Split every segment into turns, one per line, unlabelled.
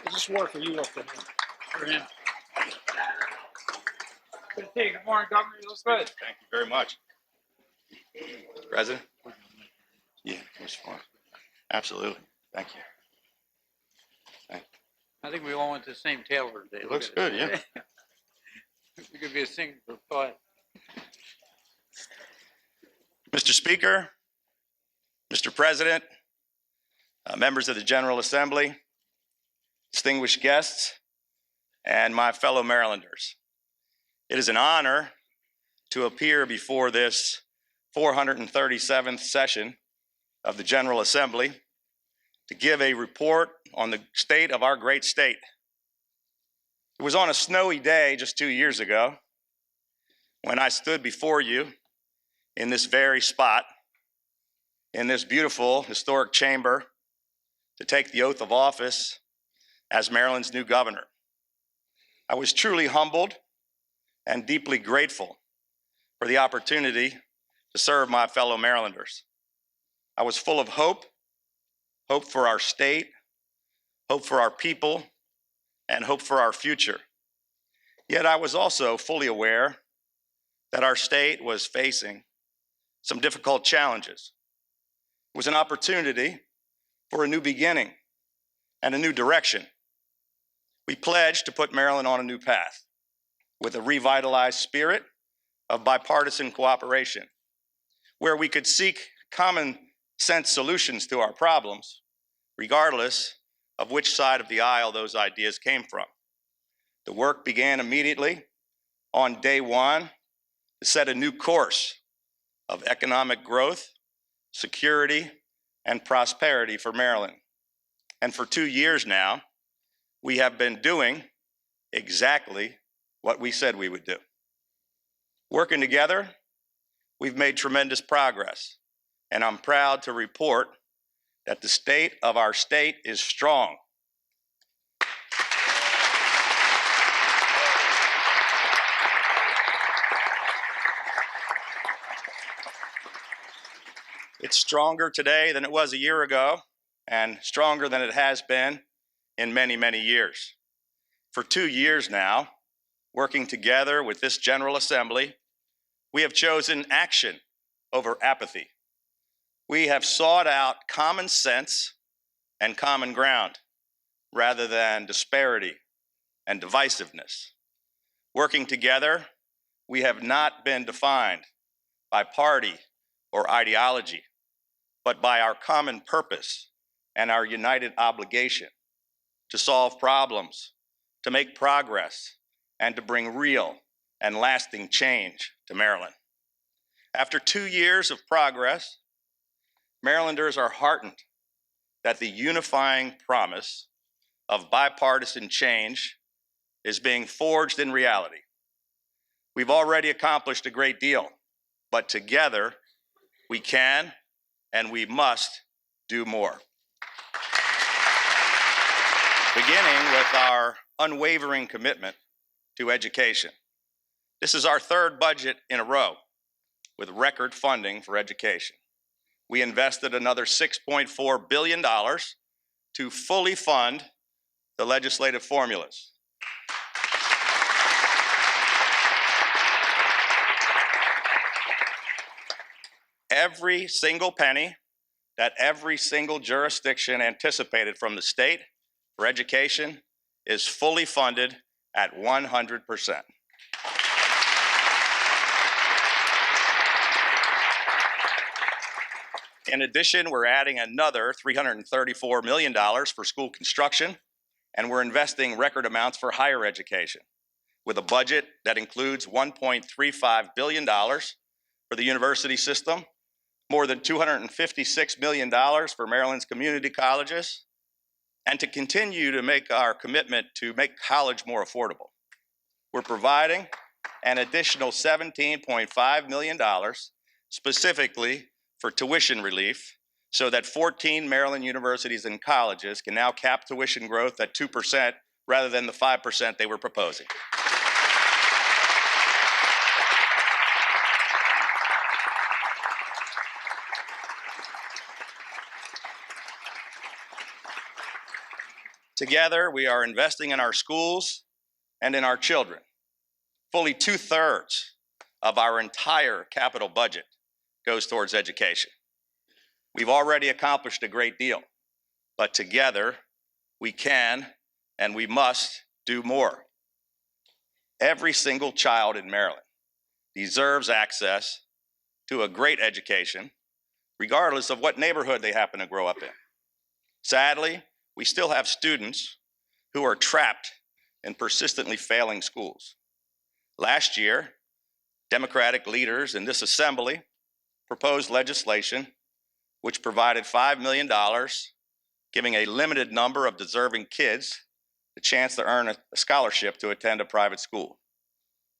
Is this war for you or for him?
For him. Good morning, Governor. You look good.
Thank you very much. President? Yeah, it was fun. Absolutely. Thank you.
I think we all went to the same tailor today.
It looks good, yeah.
It could be a single thought.
Mr. Speaker, Mr. President, members of the General Assembly, distinguished guests, and my fellow Marylanders. It is an honor to appear before this 437th session of the General Assembly to give a report on the state of our great state. It was on a snowy day just 2 years ago when I stood before you in this very spot, in this beautiful historic chamber, to take the oath of office as Maryland's new governor. I was truly humbled and deeply grateful for the opportunity to serve my fellow Marylanders. I was full of hope for our state, hope for our people, and hope for our future. Yet I was also fully aware that our state was facing some difficult challenges. It was an opportunity for a new beginning and a new direction. We pledged to put Maryland on a new path with a revitalized spirit of bipartisan cooperation, where we could seek common sense solutions to our problems, regardless of which side of the aisle those ideas came from. The work began immediately on day one to set a new course of economic growth, security, and prosperity for Maryland. And for 2 years now, we have been doing exactly what we said we would do. Working together, we've made tremendous progress, and I'm proud to report that the state of our state is strong. It's stronger today than it was a year ago, and stronger than it has been in many, many years. For 2 years now, working together with this General Assembly, we have chosen action over apathy. We have sought out common sense and common ground rather than disparity and divisiveness. Working together, we have not been defined by party or ideology, but by our common purpose and our united obligation to solve problems, to make progress, and to bring real and lasting change to Maryland. After 2 years of progress, Marylanders are heartened that the unifying promise of bipartisan change is being forged in reality. We've already accomplished a great deal, but together we can and we must do more. Beginning with our unwavering commitment to education. This is our third budget in a row with record funding for education. We invested another $6.4 billion to fully fund the legislative formulas. Every single penny that every single jurisdiction anticipated from the state for education is fully funded at 100%. In addition, we're adding another $334 million for school construction, and we're investing record amounts for higher education, with a budget that includes $1.35 billion for the university system, more than $256 million for Maryland's community colleges, and to continue to make our commitment to make college more affordable. We're providing an additional $17.5 million specifically for tuition relief so that 14 Maryland universities and colleges can now cap tuition growth at 2% rather than the 5% they were proposing. Together, we are investing in our schools and in our children. Fully 2/3 of our entire capital budget goes towards education. We've already accomplished a great deal, but together we can and we must do more. Every single child in Maryland deserves access to a great education, regardless of what neighborhood they happen to grow up in. Sadly, we still have students who are trapped in persistently failing schools. Last year, Democratic leaders in this assembly proposed legislation which provided $5 million, giving a limited number of deserving kids the chance to earn a scholarship to attend a private school.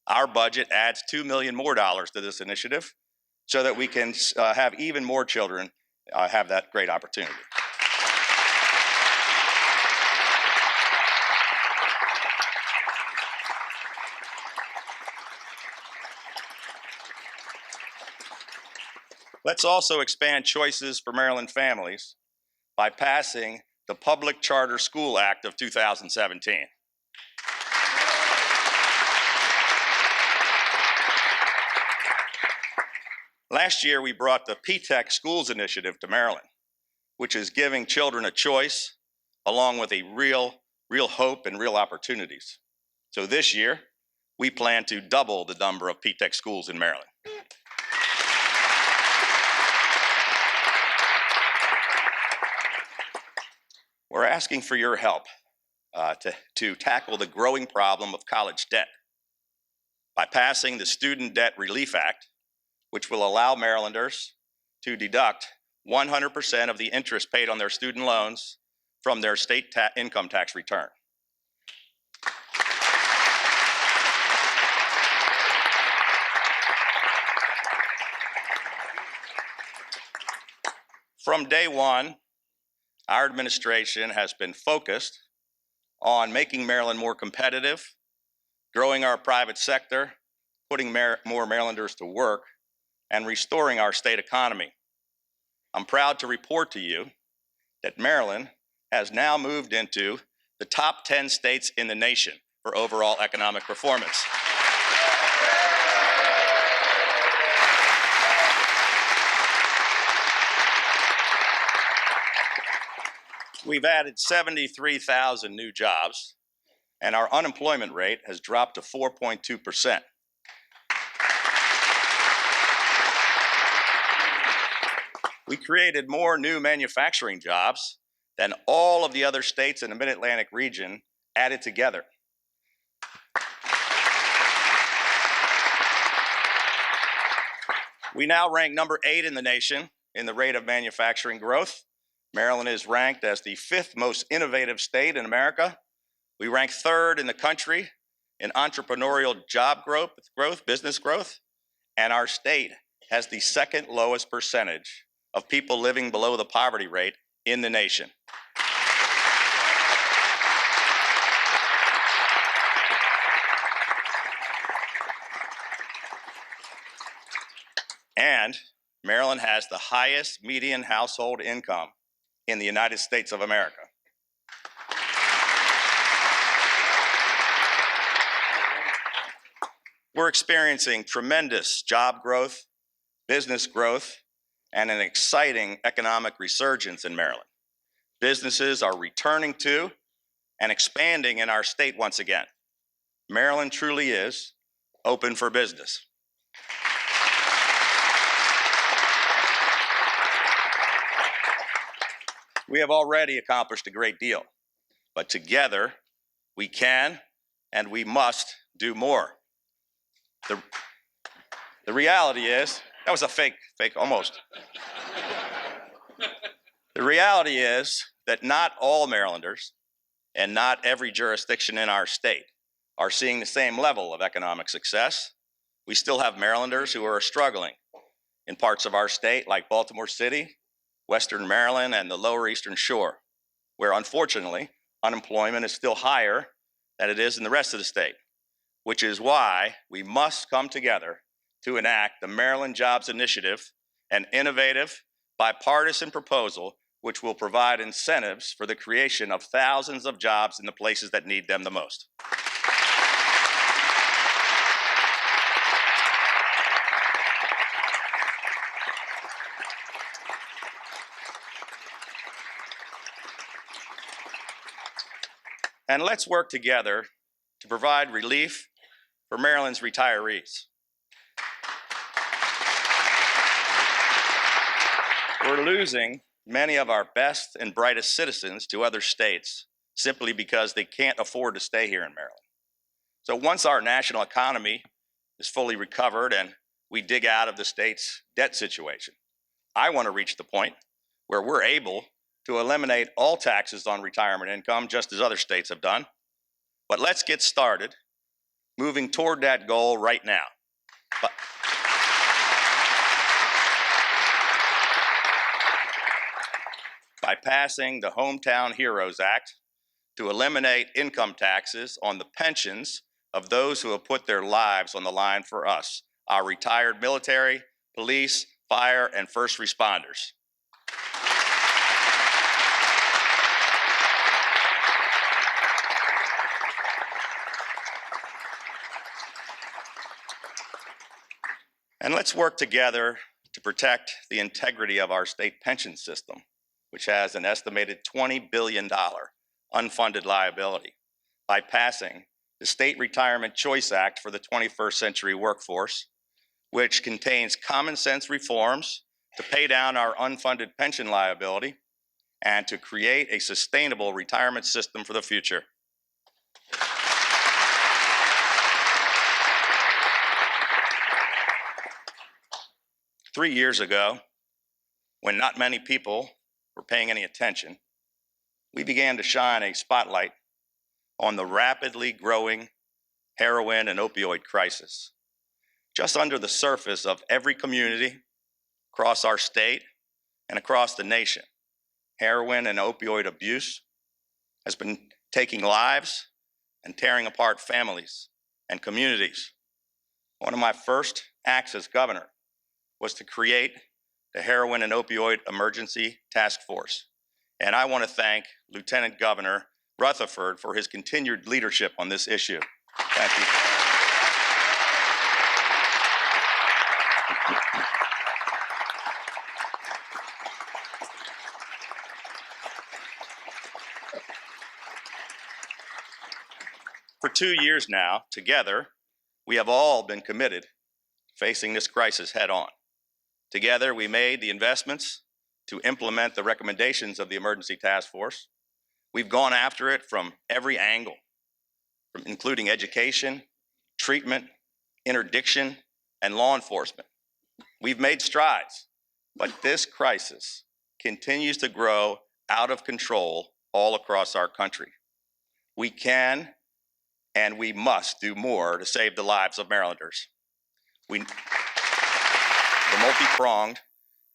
Our budget adds $2 million more to this initiative so that we can have even more children have that great opportunity. Let's also expand choices for Maryland families by passing the Public Charter School Act of 2017. Last year, we brought the P-TECH Schools Initiative to Maryland, which is giving children a choice along with a real hope and real opportunities. So this year, we plan to double the number of P-TECH schools in Maryland. We're asking for your help to tackle the growing problem of college debt by passing the Student Debt Relief Act, which will allow Marylanders to deduct 100% of the interest paid on their student loans from their state income tax return. From day one, our administration has been focused on making Maryland more competitive, growing our private sector, putting more Marylanders to work, and restoring our state economy. I'm proud to report to you that Maryland has now moved into the top 10 states in the nation for overall economic performance. We've added 73,000 new jobs, and our unemployment rate has dropped to 4.2%. We created more new manufacturing jobs than all of the other states in the Mid-Atlantic region added together. We now rank number 8 in the nation in the rate of manufacturing growth. Maryland is ranked as the 5th most innovative state in America. We rank 3rd in the country in entrepreneurial job growth, business growth, and our state has the 2nd lowest percentage of people living below the poverty rate in the nation. And Maryland has the highest median household income in the United States of America. We're experiencing tremendous job growth, business growth, and an exciting economic resurgence in Maryland. Businesses are returning to and expanding in our state once again. Maryland truly is open for business. We have already accomplished a great deal, but together we can and we must do more. The reality is, that was a fake almost. The reality is that not all Marylanders and not every jurisdiction in our state are seeing the same level of economic success. We still have Marylanders who are struggling in parts of our state like Baltimore City, Western Maryland, and the Lower Eastern Shore, where unfortunately unemployment is still higher than it is in the rest of the state, which is why we must come together to enact the Maryland Jobs Initiative, an innovative, bipartisan proposal which will provide incentives for the creation of thousands of jobs in the places that need them the most. And let's work together to provide relief for Maryland's retirees. We're losing many of our best and brightest citizens to other states simply because they can't afford to stay here in Maryland. So once our national economy is fully recovered and we dig out of the state's debt situation, I want to reach the point where we're able to eliminate all taxes on retirement income, just as other states have done. But let's get started moving toward that goal right now. By passing the Hometown Heroes Act to eliminate income taxes on the pensions of those who have put their lives on the line for us, our retired military, police, fire, and first responders. And let's work together to protect the integrity of our state pension system, which has an estimated $20 billion unfunded liability, by passing the State Retirement Choice Act for the 21st century workforce, which contains common sense reforms to pay down our unfunded pension liability and to create a sustainable retirement system for the future. Three years ago, when not many people were paying any attention, we began to shine a spotlight on the rapidly growing heroin and opioid crisis. Just under the surface of every community across our state and across the nation, heroin and opioid abuse has been taking lives and tearing apart families and communities. One of my first acts as governor was to create the Heroin and Opioid Emergency Task Force. And I want to thank Lieutenant Governor Rutherford for his continued leadership on this issue. Thank you. For 2 years now, together, we have all been committed to facing this crisis head on. Together, we made the investments to implement the recommendations of the Emergency Task Force. We've gone after it from every angle, including education, treatment, interdiction, and law enforcement. We've made strides, but this crisis continues to grow out of control all across our country. We can and we must do more to save the lives of Marylanders. The multi-pronged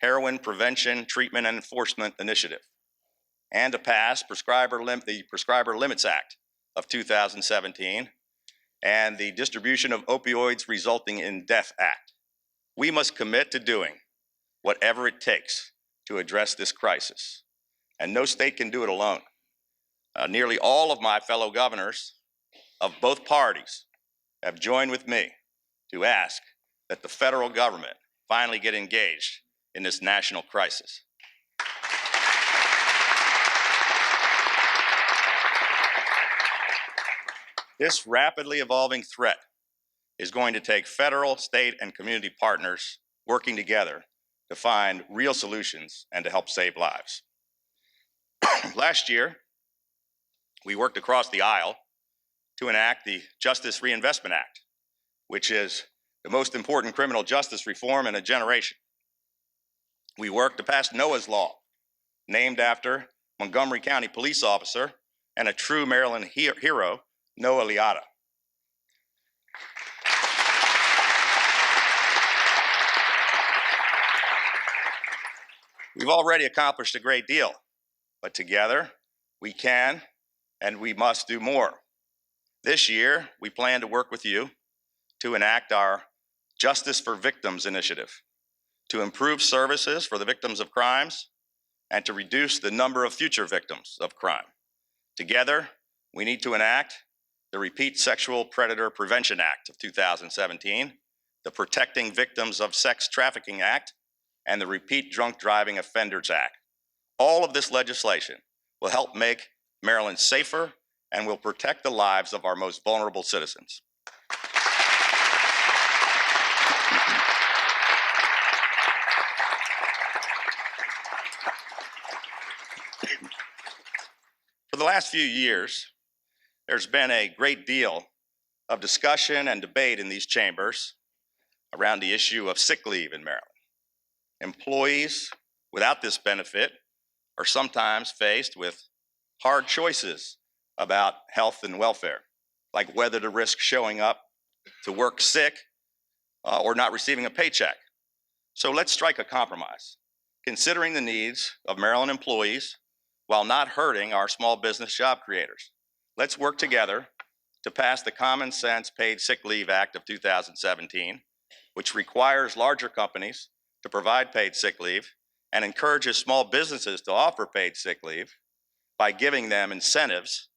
Heroin Prevention, Treatment, and Enforcement Initiative, and to pass the Prescriber Limits Act of 2017 and the Distribution of Opioids Resulting in Death Act. We must commit to doing whatever it takes to address this crisis, and no state can do it alone. Nearly all of my fellow governors of both parties have joined with me to ask that the federal government finally get engaged in this national crisis. This rapidly evolving threat is going to take federal, state, and community partners working together to find real solutions and to help save lives. Last year, we worked across the aisle to enact the Justice Reinvestment Act, which is the most important criminal justice reform in a generation. We worked to pass Noah's Law, named after Montgomery County police officer and a true Maryland hero, Noah Liotta. We've already accomplished a great deal, but together we can and we must do more. This year, we plan to work with you to enact our Justice for Victims initiative, to improve services for the victims of crimes, and to reduce the number of future victims of crime. Together, we need to enact the Repeat Sexual Predator Prevention Act of 2017, the Protecting Victims of Sex Trafficking Act, and the Repeat Drunk Driving Offenders Act. All of this legislation will help make Maryland safer and will protect the lives of our most vulnerable citizens. For the last few years, there's been a great deal of discussion and debate in these chambers around the issue of sick leave in Maryland. Employees without this benefit are sometimes faced with hard choices about health and welfare, like whether to risk showing up to work sick or not receiving a paycheck. So let's strike a compromise, considering the needs of Maryland employees while not hurting our small business job creators. Let's work together to pass the Common Sense Paid Sick Leave Act of 2017, which requires larger companies to provide paid sick leave and encourages small businesses to offer paid sick leave by giving them incentives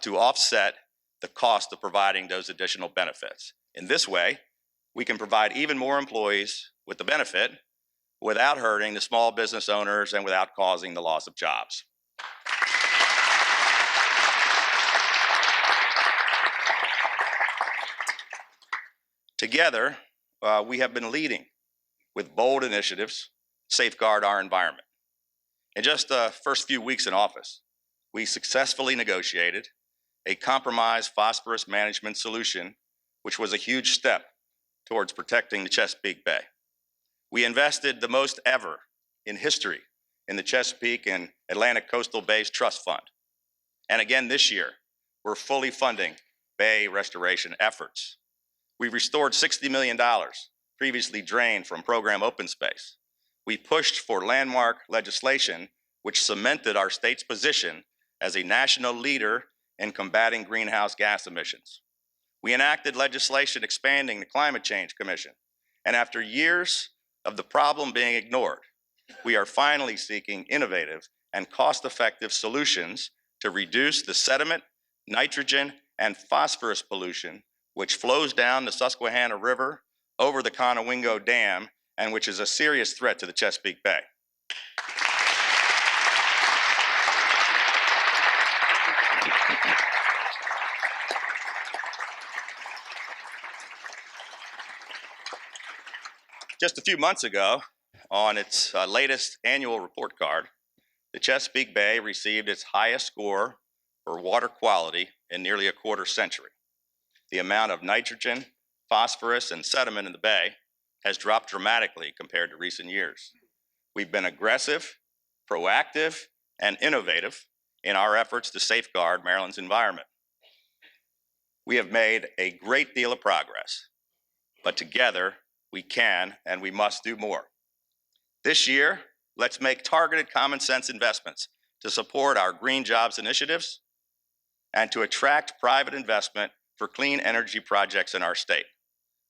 to offset the cost of providing those additional benefits. In this way, we can provide even more employees with the benefit without hurting the small business owners and without causing the loss of jobs. Together, we have been leading with bold initiatives to safeguard our environment. In just the first few weeks in office, we successfully negotiated a compromise phosphorus management solution, which was a huge step towards protecting the Chesapeake Bay. We invested the most ever in history in the Chesapeake and Atlantic Coastal Bays Trust Fund. And again this year, we're fully funding bay restoration efforts. We restored $60 million previously drained from program open space. We pushed for landmark legislation which cemented our state's position as a national leader in combating greenhouse gas emissions. We enacted legislation expanding the Climate Change Commission, and after years of the problem being ignored, we are finally seeking innovative and cost-effective solutions to reduce the sediment, nitrogen, and phosphorus pollution which flows down the Susquehanna River over the Conowingo Dam and which is a serious threat to the Chesapeake Bay. Just a few months ago, on its latest annual report card, the Chesapeake Bay received its highest score for water quality in nearly a quarter century. The amount of nitrogen, phosphorus, and sediment in the bay has dropped dramatically compared to recent years. We've been aggressive, proactive, and innovative in our efforts to safeguard Maryland's environment. We have made a great deal of progress, but together we can and we must do more. This year, let's make targeted common sense investments to support our green jobs initiatives and to attract private investment for clean energy projects in our state.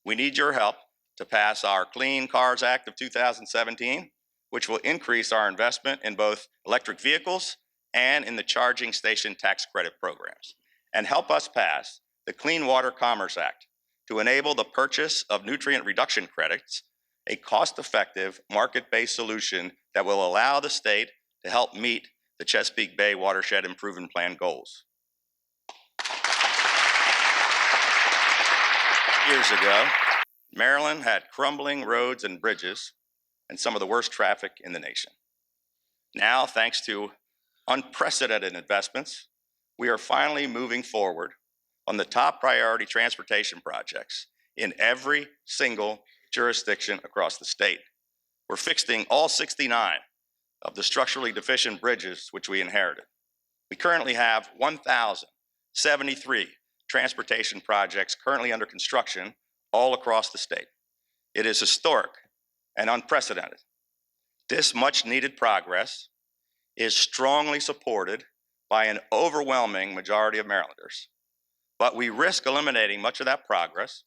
We need your help to pass our Clean Cars Act of 2017, which will increase our investment in both electric vehicles and in the charging station tax credit programs, and help us pass the Clean Water Commerce Act to enable the purchase of nutrient reduction credits, a cost-effective, market-based solution that will allow the state to help meet the Chesapeake Bay Watershed Improvement Plan goals. Years ago, Maryland had crumbling roads and bridges and some of the worst traffic in the nation. Now, thanks to unprecedented investments, we are finally moving forward on the top priority transportation projects in every single jurisdiction across the state. We're fixing all 69 of the structurally deficient bridges which we inherited. We currently have 1,073 transportation projects currently under construction all across the state. It is historic and unprecedented. This much needed progress is strongly supported by an overwhelming majority of Marylanders, but we risk eliminating much of that progress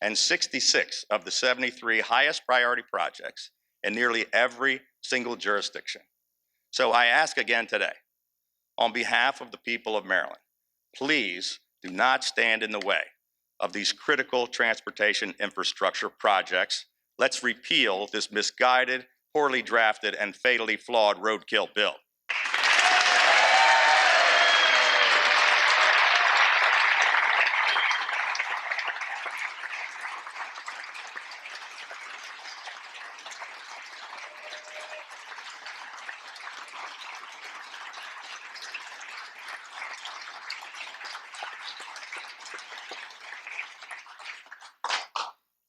and 66 of the 73 highest priority projects in nearly every single jurisdiction. So I ask again today, on behalf of the people of Maryland, please do not stand in the way of these critical transportation infrastructure projects. Let's repeal this misguided, poorly drafted, and fatally flawed roadkill bill.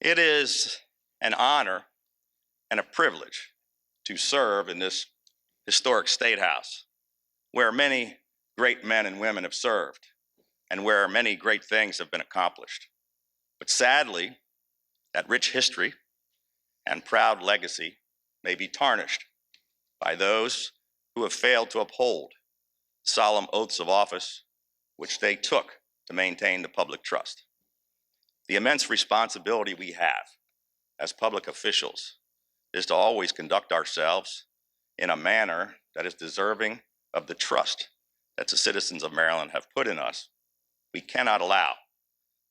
It is an honor and a privilege to serve in this historic State House, where many great men and women have served and where many great things have been accomplished. But sadly, that rich history and proud legacy may be tarnished by those who have failed to uphold solemn oaths of office which they took to maintain the public trust. The immense responsibility we have as public officials is to always conduct ourselves in a manner that is deserving of the trust that the citizens of Maryland have put in us. We cannot allow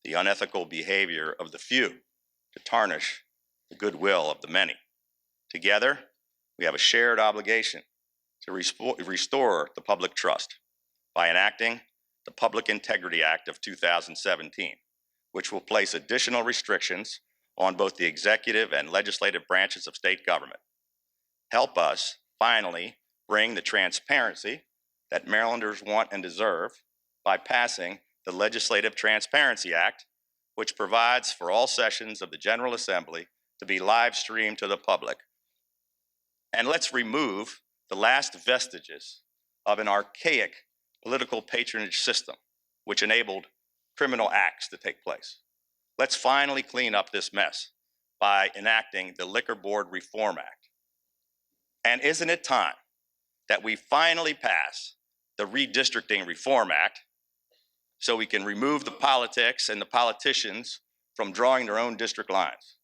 the unethical behavior of the few to tarnish the goodwill of the many. Together, we have a shared obligation to restore the public trust by enacting the Public Integrity Act of 2017, which will place additional restrictions on both the executive and legislative branches of state government. Help us finally bring the transparency that Marylanders want and deserve by passing the Legislative Transparency Act, which provides for all sessions of the General Assembly to be live streamed to the public. And let's remove the last vestiges of an archaic political patronage system, which enabled criminal acts to take place. Let's finally clean up this mess by enacting the Liquor Board Reform Act. And isn't it time that we finally pass the Redistricting Reform Act so we can remove the politics and the politicians from drawing their own district lines?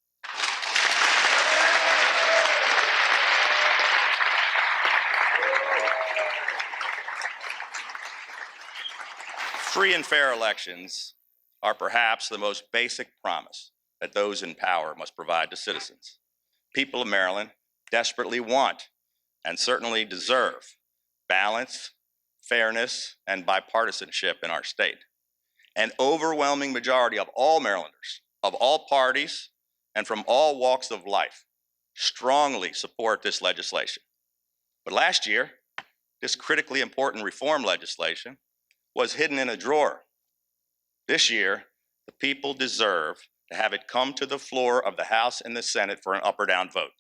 Free and fair elections are perhaps the most basic promise that those in power must provide to citizens. People of Maryland desperately want and certainly deserve balance, fairness, and bipartisanship in our state. An overwhelming majority of all Marylanders, of all parties, and from all walks of life strongly support this legislation. But last year, this critically important reform legislation was hidden in a drawer. This year, the people deserve to have it come to the floor of the House and the Senate for an up or down vote.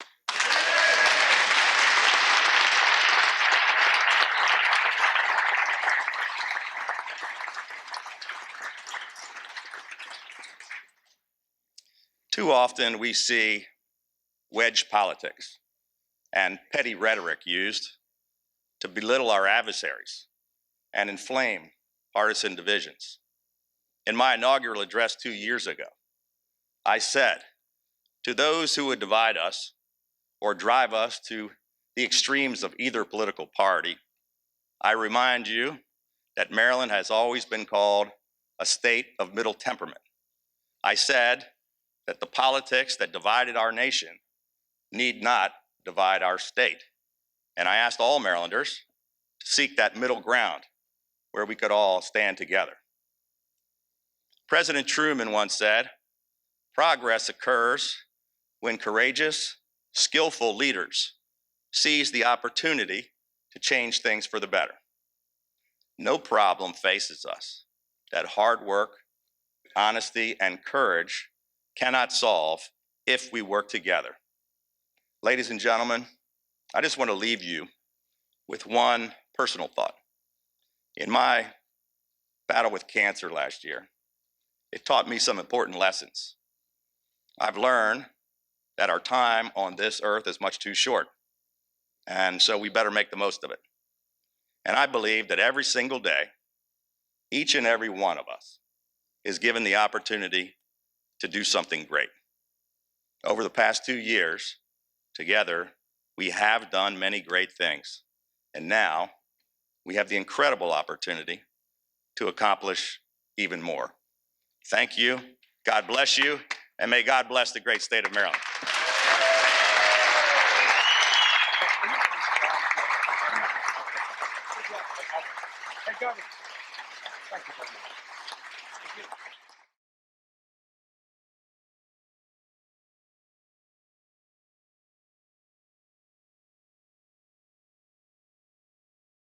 Too often we see wedge politics and petty rhetoric used to belittle our adversaries and inflame partisan divisions. In my inaugural address 2 years ago, I said, to those who would divide us or drive us to the extremes of either political party, I remind you that Maryland has always been called a state of middle temperament. I said that the politics that divided our nation need not divide our state. And I asked all Marylanders to seek that middle ground where we could all stand together. President Truman once said, progress occurs when courageous, skillful leaders seize the opportunity to change things for the better. no problem faces us that hard work, honesty, and courage cannot solve if we work together. Ladies and gentlemen, I just want to leave you with one personal thought. In my battle with cancer last year, it taught me some important lessons. I've learned that our time on this earth is much too short, and so we better make the most of it. And I believe that every single day, each and every one of us is given the opportunity to do something great. Over the past 2 years, together, we have done many great things. And now we have the incredible opportunity to accomplish even more. Thank you. God bless you. And may God bless the great state of Maryland.
Hey, Governor. Thank you very much. Thank you.